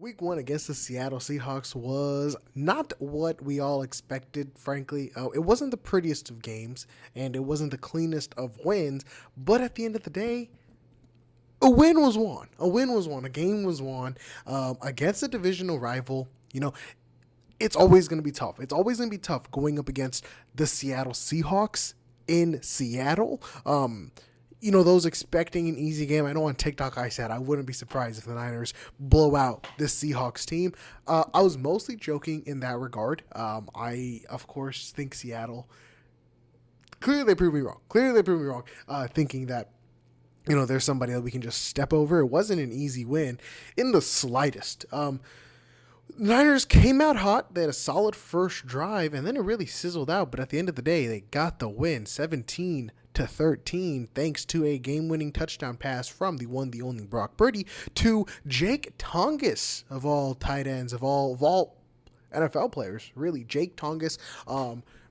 Week one against the Seattle Seahawks was not what we all expected, frankly. It wasn't the prettiest of games, and it wasn't the cleanest of wins, but at the end of the day, a win was won. A win was won. A game was won against a divisional rival. It's always going to be tough. It's always going to be tough going up against the Seattle Seahawks in Seattle. Those expecting an easy game. I know on TikTok I said I wouldn't be surprised if the Niners blow out this Seahawks team. I was mostly joking in that regard. I, of course, think Seattle. Clearly they proved me wrong. Thinking that there's somebody that we can just step over. It wasn't an easy win in the slightest. Niners came out hot. They had a solid first drive, and then it really sizzled out. But at the end of the day, they got the win, 17-13, thanks to a game-winning touchdown pass from the one, the only Brock Purdy to Jake Tonges, of all tight ends, of all NFL players, really. Jake Tonges.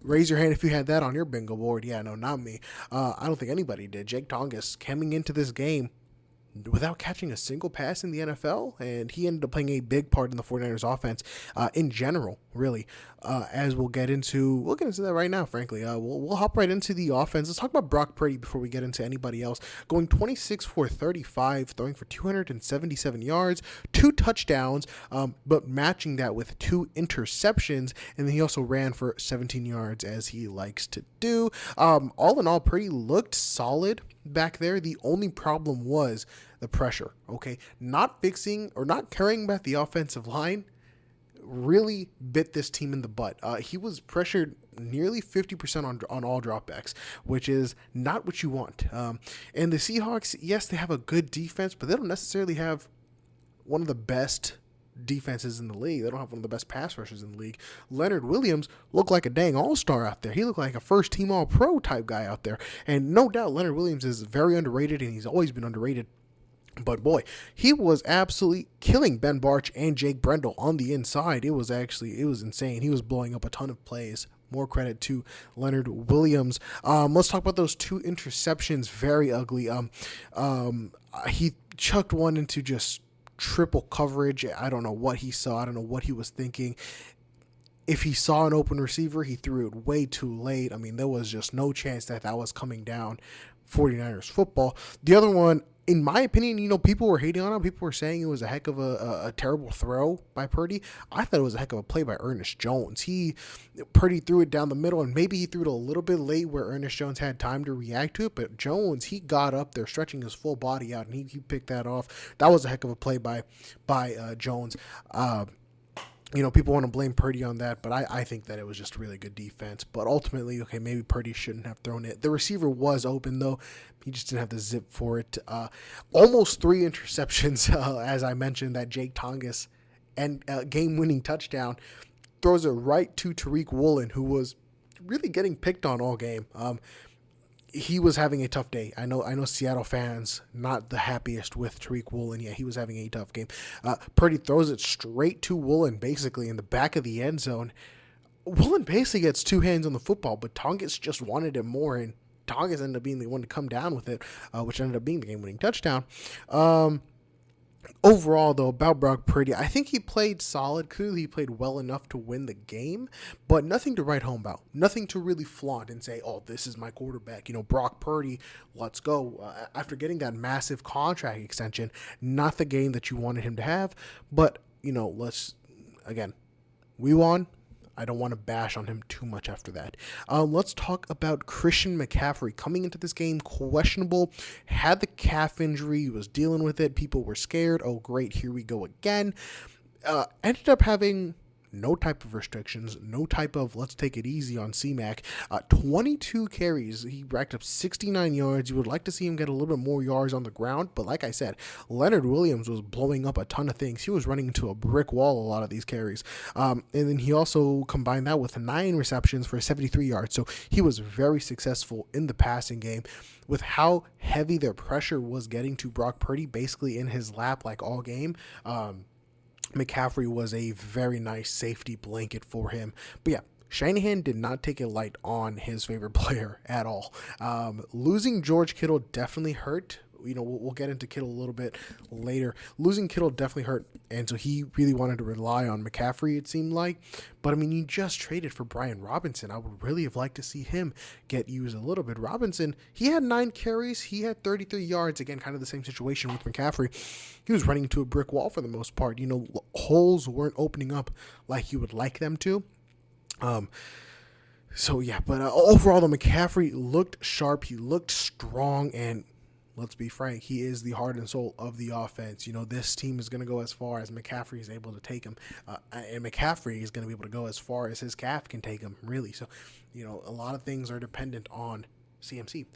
Raise your hand if you had that on your bingo board. Yeah, no, not me. I don't think anybody did. Jake Tonges coming into this game without catching a single pass in the NFL, and he ended up playing a big part in the 49ers offense in general, really, as we'll get into that right now, frankly. We'll hop right into the offense. Let's talk about Brock Purdy before we get into anybody else. Going 26 for 35, throwing for 277 yards, 2 touchdowns, but matching that with 2 interceptions, and then he also ran for 17 yards, as he likes to do. All in all, Purdy looked solid back there. The only problem was the pressure, okay? Not fixing or not carrying back the offensive line really bit this team in the butt. He was pressured nearly 50% on all dropbacks, which is not what you want. And the Seahawks, yes, they have a good defense, but they don't necessarily have one of the best defenses in the league. They don't have one of the best pass rushers in the league. Leonard Williams looked like a dang all-star out there. He looked like a first-team all-pro type guy out there. And no doubt Leonard Williams is very underrated, and he's always been underrated. But boy, he was absolutely killing Ben Barch and Jake Brendel on the inside. It was insane. He was blowing up a ton of plays. More credit to Leonard Williams. Let's talk about those 2 interceptions. Very ugly. He chucked one into just triple coverage. I don't know what he saw. I don't know what he was thinking. If he saw an open receiver, he threw it way too late. I mean, there was just no chance that was coming down 49ers football. The other one, in my opinion, people were hating on him. People were saying it was a heck of a terrible throw by Purdy. I thought it was a heck of a play by Ernest Jones. Purdy threw it down the middle, and maybe he threw it a little bit late where Ernest Jones had time to react to it. But Jones, he got up there stretching his full body out, and he picked that off. That was a heck of a play by Jones. People want to blame Purdy on that, but I think that it was just really good defense. But ultimately, okay, maybe Purdy shouldn't have thrown it. The receiver was open, though. He just didn't have the zip for it. Almost 3 interceptions, as I mentioned, that Jake Tonges and game-winning touchdown throws it right to Tariq Woolen, who was really getting picked on all game. He was having a tough day. I know Seattle fans not the happiest with Tariq Woolen. Yeah, he was having a tough game. Purdy throws it straight to Woolen, basically in the back of the end zone. Woolen basically gets 2 hands on the football, but Tonges just wanted it more, and Tonges ended up being the one to come down with it, which ended up being the game-winning touchdown. Overall, though, about Brock Purdy, I think he played solid. Clearly, he played well enough to win the game, but nothing to write home about. Nothing to really flaunt and say, oh, this is my quarterback. Brock Purdy, let's go. After getting that massive contract extension, not the game that you wanted him to have, but, we won. I don't want to bash on him too much after that. Let's talk about Christian McCaffrey coming into this game questionable, had the calf injury, he was dealing with it. People were scared. Oh, great, here we go again. Ended up having no type of restrictions, no type of let's take it easy on C-Mac. 22 carries. He racked up 69 yards. You would like to see him get a little bit more yards on the ground, but like I said, Leonard Williams was blowing up a ton of things. He was running into a brick wall a lot of these carries. And then he also combined that with 9 receptions for 73 yards. So he was very successful in the passing game with how heavy their pressure was getting to Brock Purdy, basically in his lap like all game. McCaffrey was a very nice safety blanket for him. But yeah, Shanahan did not take it light on his favorite player at all. Losing George Kittle definitely hurt. we'll get into Kittle a little bit later. Losing Kittle definitely hurt, and so he really wanted to rely on McCaffrey, it seemed like. But I mean, you just traded for Brian Robinson. I would really have liked to see him get used a little bit. Robinson, he had 9 carries, he had 33 yards. Again, kind of the same situation with McCaffrey. He was running into a brick wall for the most part. Holes weren't opening up like you would like them to. So yeah, but overall, the McCaffrey looked sharp. He looked strong, and let's be frank, he is the heart and soul of the offense. This team is going to go as far as McCaffrey is able to take him, and McCaffrey is going to be able to go as far as his calf can take him, really. So, a lot of things are dependent on CMC.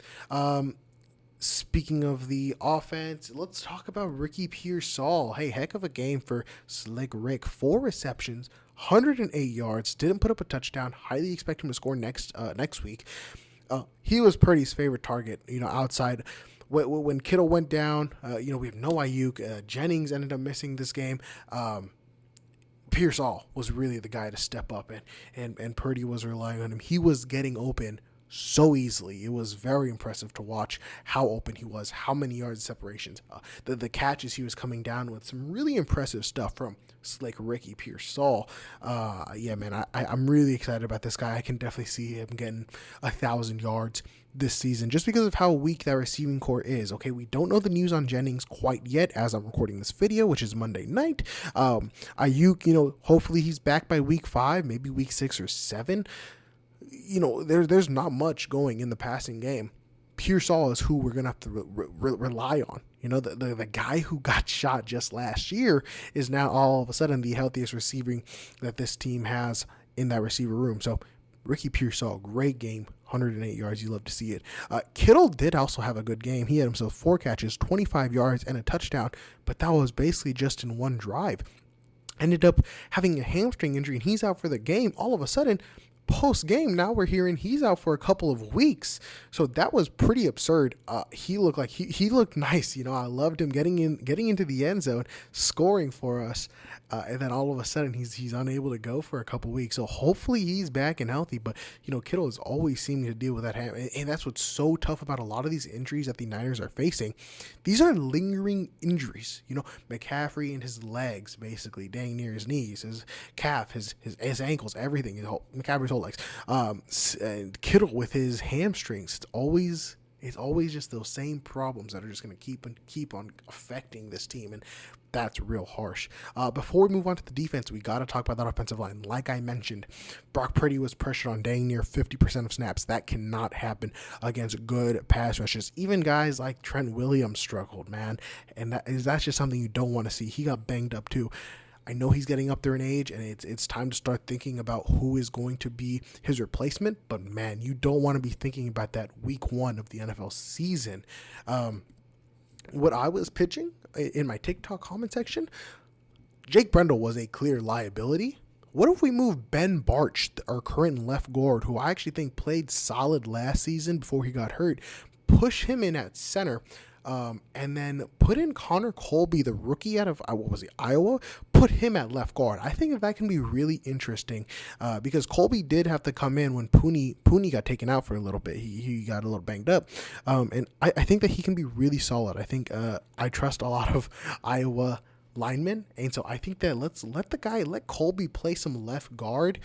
Speaking of the offense, let's talk about Ricky Pearsall. Hey, heck of a game for Slick Rick. 4 receptions, 108 yards, didn't put up a touchdown. Highly expect him to score next week. He was Purdy's favorite target, outside. When Kittle went down, we have no Ayuk. Jennings ended up missing this game. Pearsall was really the guy to step up, and Purdy was relying on him. He was getting open so easily. It was very impressive to watch how open he was, how many yards of separations, the catches he was coming down with. Some really impressive stuff from Slick Ricky Pearsall. Yeah, man, I'm really excited about this guy. I can definitely see him getting 1,000 yards this season just because of how weak that receiving core is. Okay, we don't know the news on Jennings quite yet as I'm recording this video, which is Monday night. Ayuk, hopefully he's back by week 5, maybe week 6 or 7. There's not much going in the passing game. Pearsall is who we're going to have to rely on. The guy who got shot just last year is now all of a sudden the healthiest receiving that this team has in that receiver room. So Ricky Pearsall, great game, 108 yards. You love to see it. Kittle did also have a good game. He had himself 4 catches, 25 yards, and a touchdown, but that was basically just in one drive. Ended up having a hamstring injury, and he's out for the game. All of a sudden, post-game, now we're hearing he's out for a couple of weeks. So that was pretty absurd. He looked like he looked nice. I loved him getting into the end zone, scoring for us. And then all of a sudden he's unable to go for a couple weeks. So hopefully he's back and healthy. But, Kittle is always seeming to deal with that. And that's what's so tough about a lot of these injuries that the Niners are facing. These are lingering injuries. McCaffrey and his legs, basically, dang near his knees, his calf, his ankles, everything. McCaffrey's whole legs. And Kittle with his hamstrings. It's always just those same problems that are just going to keep on affecting this team, and that's real harsh. Before we move on to the defense, we got to talk about that offensive line. Like I mentioned, Brock Purdy was pressured on dang near 50% of snaps. That cannot happen against good pass rushes. Even guys like Trent Williams struggled, man, and that's just something you don't want to see. He got banged up too. I know he's getting up there in age, and it's time to start thinking about who is going to be his replacement. But, man, you don't want to be thinking about that week 1 of the NFL season. What I was pitching in my TikTok comment section, Jake Brendel was a clear liability. What if we move Ben Barch, our current left guard, who I actually think played solid last season before he got hurt, push him in at center, and then put in Connor Colby, the rookie out of, Iowa, put him at left guard. I think that can be really interesting because Colby did have to come in when Pooney got taken out for a little bit. He got a little banged up, and I think that he can be really solid. I think I trust a lot of Iowa linemen, and so I think that let Colby play some left guard.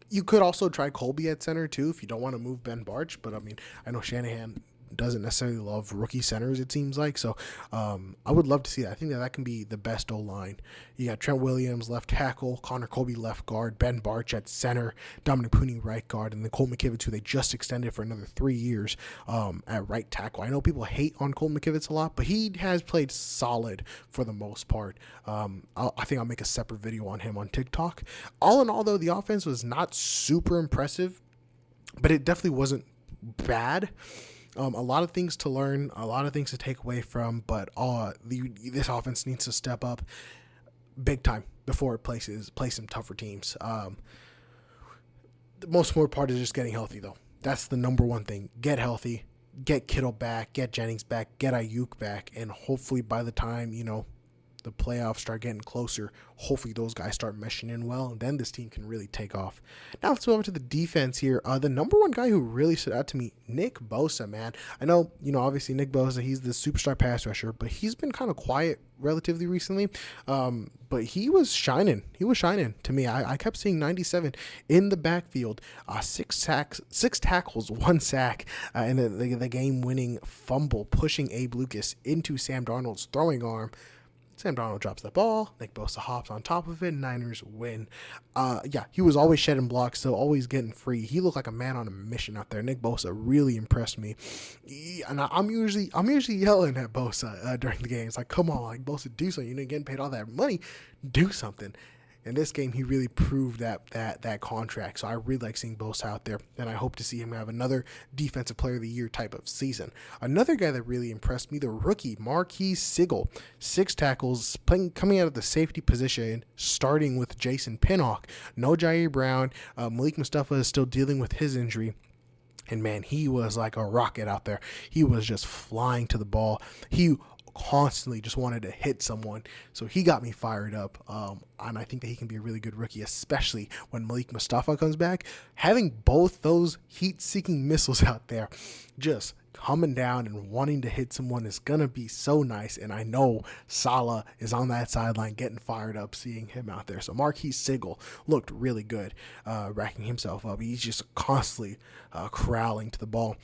You could also try Colby at center too if you don't want to move Ben Barch, but I know Shanahan doesn't necessarily love rookie centers, it seems like. So I would love to see that. I think that can be the best O-line. You got Trent Williams, left tackle, Connor Colby, left guard, Ben Barch at center, Dominic Pooney, right guard, and then Colt McKivitz, who they just extended for another 3 years at right tackle. I know people hate on Colt McKivitz a lot, but he has played solid for the most part. I think I'll make a separate video on him on TikTok. All in all, though, the offense was not super impressive, but it definitely wasn't bad. A lot of things to learn, a lot of things to take away from, but this offense needs to step up big time before it plays some tougher teams. The most important part is just getting healthy, though. That's the number one thing. Get healthy, get Kittle back, get Jennings back, get Ayuk back, and hopefully by the time, the playoffs start getting closer, hopefully those guys start meshing in well, and then this team can really take off. Now let's move over to the defense here. The number one guy who really stood out to me, Nick Bosa, man. I know, obviously Nick Bosa, he's the superstar pass rusher, but he's been kind of quiet relatively recently. But he was shining. He was shining to me. I kept seeing 97 in the backfield, 6 tackles, 1 sack, and the game-winning fumble, pushing Abe Lucas into Sam Darnold's throwing arm. Sam Darnold drops the ball. Nick Bosa hops on top of it. Niners win. He was always shedding blocks, so always getting free. He looked like a man on a mission out there. Nick Bosa really impressed me. And I'm usually yelling at Bosa during the game. It's like, come on, like Bosa, do something. You're getting paid all that money. Do something. In this game, he really proved that contract. So I really like seeing Bosa out there, and I hope to see him have another Defensive Player of the Year type of season. Another guy that really impressed me, the rookie Marquise Sigel, 6 tackles, coming out of the safety position, starting with Jason Pinnock. No Jair Brown. Malik Mustafa is still dealing with his injury. And man, he was like a rocket out there. He was just flying to the ball. He constantly just wanted to hit someone, so he got me fired up, and I think that he can be a really good rookie, especially when Malik Mustafa comes back. Having both those heat-seeking missiles out there just coming down and wanting to hit someone is gonna be so nice, and I know Salah is on that sideline getting fired up seeing him out there. So Marquise Sigel looked really good, racking himself up. He's just constantly corralling to the ball.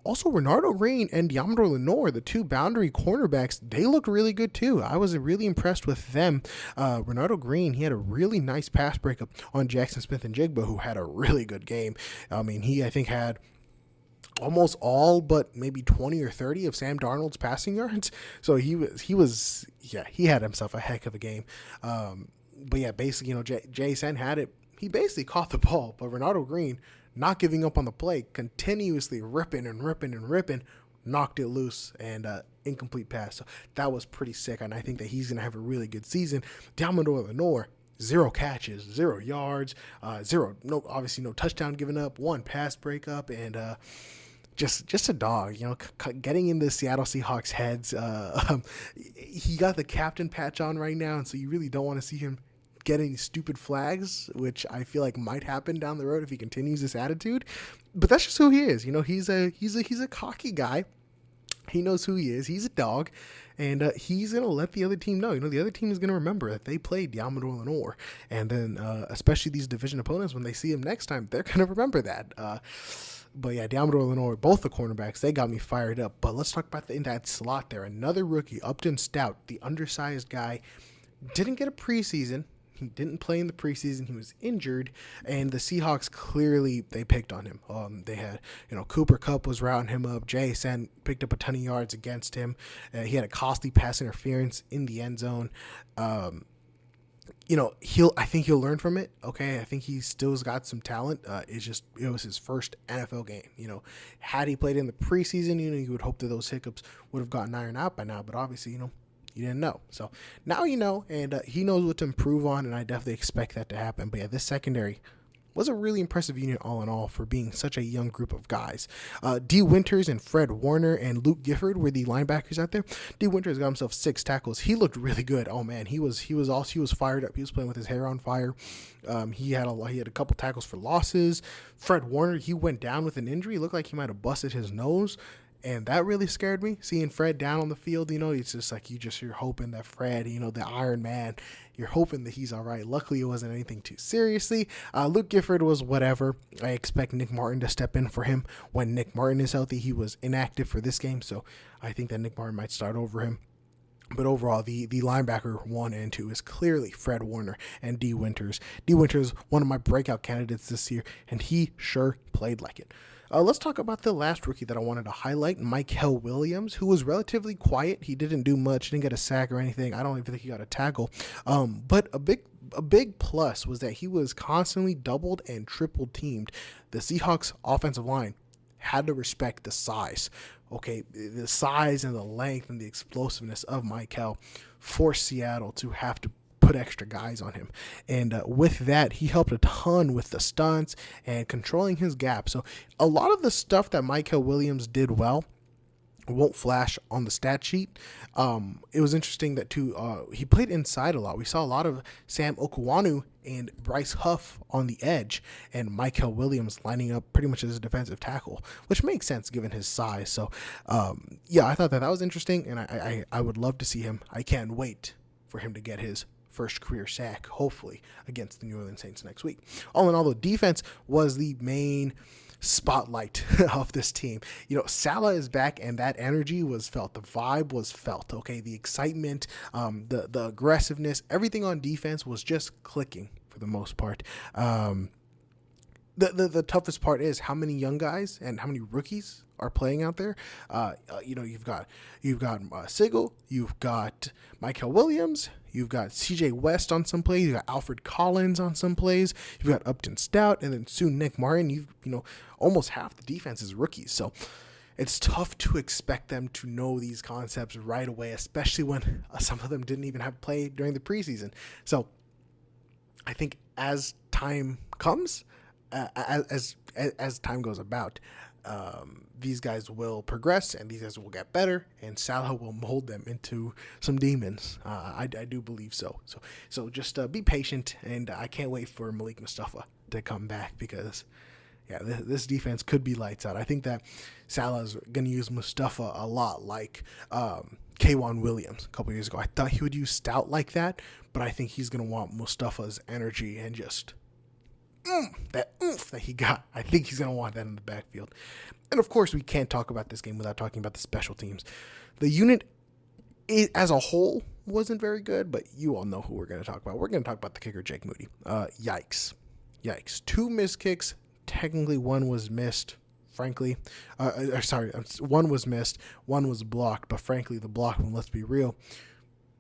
Also, Renardo Green and Diamador Lenore, the 2 boundary cornerbacks, they looked really good too. I was really impressed with them. Renardo Green, he had a really nice pass breakup on Jackson Smith-Njigba, who had a really good game. I mean, I think had almost all but maybe 20 or 30 of Sam Darnold's passing yards. So he had himself a heck of a game. But yeah, basically, JSN had it. He basically caught the ball, but Renardo Green, not giving up on the play, continuously ripping, knocked it loose, and incomplete pass. So that was pretty sick, and I think that he's going to have a really good season. Diamador Lenore, 0 catches, 0 yards, obviously no touchdown given up, 1 pass breakup, and just a dog, getting in the Seattle Seahawks heads. He got the captain patch on right now, and so you really don't want to see him get any stupid flags, which I feel like might happen down the road if he continues this attitude. But that's just who he is. He's a cocky guy. He knows who he is. He's a dog, and he's gonna let the other team know. The other team is gonna remember that they played Diamador Lenore, and then especially these division opponents, when they see him next time, they're gonna remember that. But yeah, Diamador Lenore, both the cornerbacks, they got me fired up. But let's talk about in that slot there. Another rookie, Upton Stout, the undersized guy, didn't get a preseason. He didn't play in the preseason. He was injured, and the Seahawks clearly, they picked on him. They had, Cooper Kupp was routing him up. JSN picked up a ton of yards against him. He had a costly pass interference in the end zone. I think he'll learn from it. Okay, I think he still's got some talent. It was his first NFL game. Had he played in the preseason, you would hope that those hiccups would have gotten ironed out by now. But obviously, you didn't know. So now and he knows what to improve on, and I definitely expect that to happen. But yeah, this secondary was a really impressive unit all in all for being such a young group of guys. D. Winters and Fred Warner and Luke Gifford were the linebackers out there. D. Winters got himself 6 tackles. He looked really good. Oh man, he was fired up. He was playing with his hair on fire. He had a couple tackles for losses. Fred Warner, he went down with an injury. It looked like he might have busted his nose. And that really scared me, seeing Fred down on the field. It's just like you're hoping that Fred, the Iron Man, you're hoping that he's all right. Luckily, it wasn't anything too seriously. Luke Gifford was whatever. I expect Nick Martin to step in for him when Nick Martin is healthy. He was inactive for this game, so I think that Nick Martin might start over him. But overall, the linebacker 1 and 2 is clearly Fred Warner and D. Winters. D. Winters, one of my breakout candidates this year, and he sure played like it. Let's talk about the last rookie that I wanted to highlight, Mykel Williams, who was relatively quiet. He didn't do much, didn't get a sack or anything. I don't even think he got a tackle. But a big plus was that he was constantly doubled and triple teamed. The Seahawks offensive line had to respect the size. Okay, the size and the length and the explosiveness of Mykel forced Seattle to have to put extra guys on him, and with that, he helped a ton with the stunts and controlling his gap. So a lot of the stuff that Mykel Williams did well It won't flash on the stat sheet. It was interesting that too. He played inside a lot. We saw a lot of Sam Okuwanu and Bryce Huff on the edge, and Michael Williams lining up pretty much as a defensive tackle, which makes sense given his size. So, yeah, I thought that was interesting, and I would love to see him. I can't wait for him to get his first career sack, hopefully, against the New Orleans Saints next week. All in all, the defense was the main spotlight of this team. Salah is back, and that energy was felt. The vibe was felt. Okay, the excitement, the aggressiveness, everything on defense was just clicking for the most part. The toughest part is how many young guys and how many rookies are playing out there. You've got Sigel, you've got Michael Williams, you've got CJ West on some plays, you've got Alfred Collins on some plays, you've got Upton Stout, and then soon Nick Martin. Almost half the defense is rookies, so it's tough to expect them to know these concepts right away, especially when some of them didn't even have play during the preseason. So I think as time comes, as time goes about, these guys will progress and these guys will get better, and Salah will mold them into some demons. I do believe so. So just be patient, and I can't wait for Malik Mustafa to come back, because this defense could be lights out. I think that Salah's going to use Mustafa a lot like K'Wan Williams a couple years ago. I thought he would use Stout like that, but I think he's going to want Mustafa's energy and just that oomph that he got. I think he's going to want that in the backfield. And of course, we can't talk about this game without talking about the special teams. The unit as a whole wasn't very good, but you all know who we're going to talk about. We're going to talk about the kicker, Jake Moody. Yikes. 2 missed kicks. Technically, one was missed. Frankly, one was missed. One was blocked. But frankly, the block one, let's be real,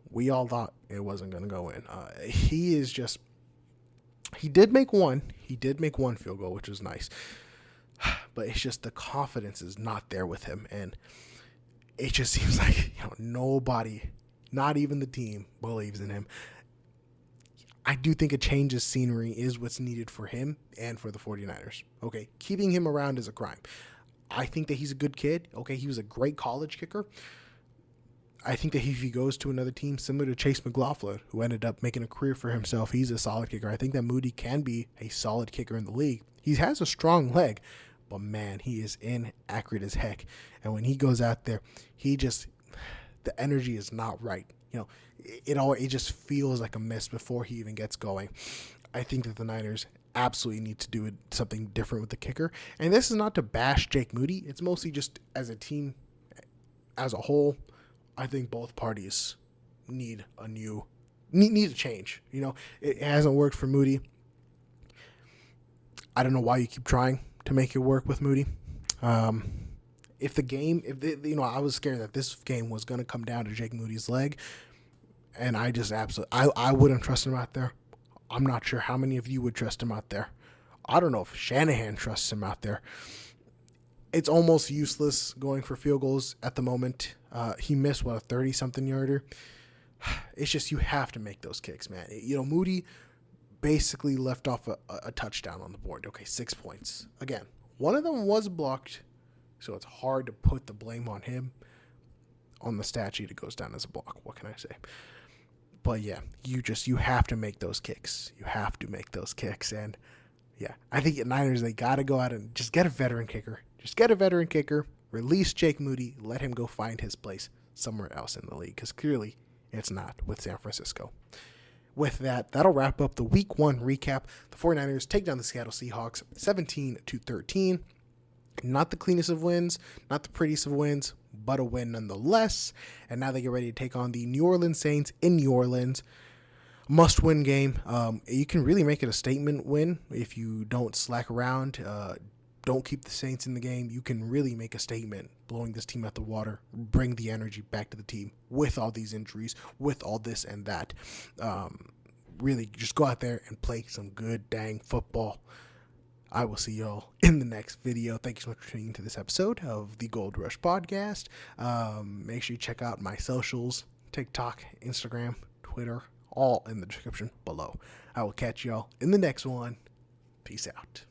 we all thought it wasn't going to go in. He did make one. He did make one field goal, which was nice. But it's just the confidence is not there with him. And it just seems like nobody, not even the team, believes in him. I do think a change of scenery is what's needed for him and for the 49ers. Okay, keeping him around is a crime. I think that he's a good kid. Okay, he was a great college kicker. I think that if he goes to another team similar to Chase McLaughlin, who ended up making a career for himself, he's a solid kicker. I think that Moody can be a solid kicker in the league. He has a strong leg, but man, he is inaccurate as heck. And when he goes out there, the energy is not right. It just feels like a miss before he even gets going. I think that the Niners absolutely need to do something different with the kicker. And this is not to bash Jake Moody. It's mostly just as a team, as a whole. I think both parties need a change. It hasn't worked for Moody. I don't know why you keep trying to make it work with Moody. I was scared that this game was going to come down to Jake Moody's leg, and I just I wouldn't trust him out there. I'm not sure how many of you would trust him out there. I don't know if Shanahan trusts him out there. It's almost useless going for field goals at the moment. He missed, a 30-something yarder. It's just you have to make those kicks, man. Moody basically left off a touchdown on the board. Okay, 6 points. Again, one of them was blocked, so it's hard to put the blame on him. On the stat sheet, it goes down as a block. What can I say? But yeah, you have to make those kicks. You have to make those kicks. And yeah, I think at Niners, they got to go out and just get a veteran kicker. Release Jake Moody, let him go find his place somewhere else in the league, because clearly it's not with San Francisco. With that, that'll wrap up the Week 1 recap. The 49ers take down the Seattle Seahawks 17-13. Not the cleanest of wins, not the prettiest of wins, but a win nonetheless. And now they get ready to take on the New Orleans Saints in New Orleans. Must-win game. You can really make it a statement win if you don't slack around, don't keep the Saints in the game. You can really make a statement blowing this team out the water, bring the energy back to the team with all these injuries, with all this and that. Really just go out there and play some good dang football. I will see y'all in the next video. Thank you so much for tuning into this episode of the Gold Rush Podcast. Make sure you check out my socials, TikTok, Instagram, Twitter, all in the description below. I will catch y'all in the next one. Peace out.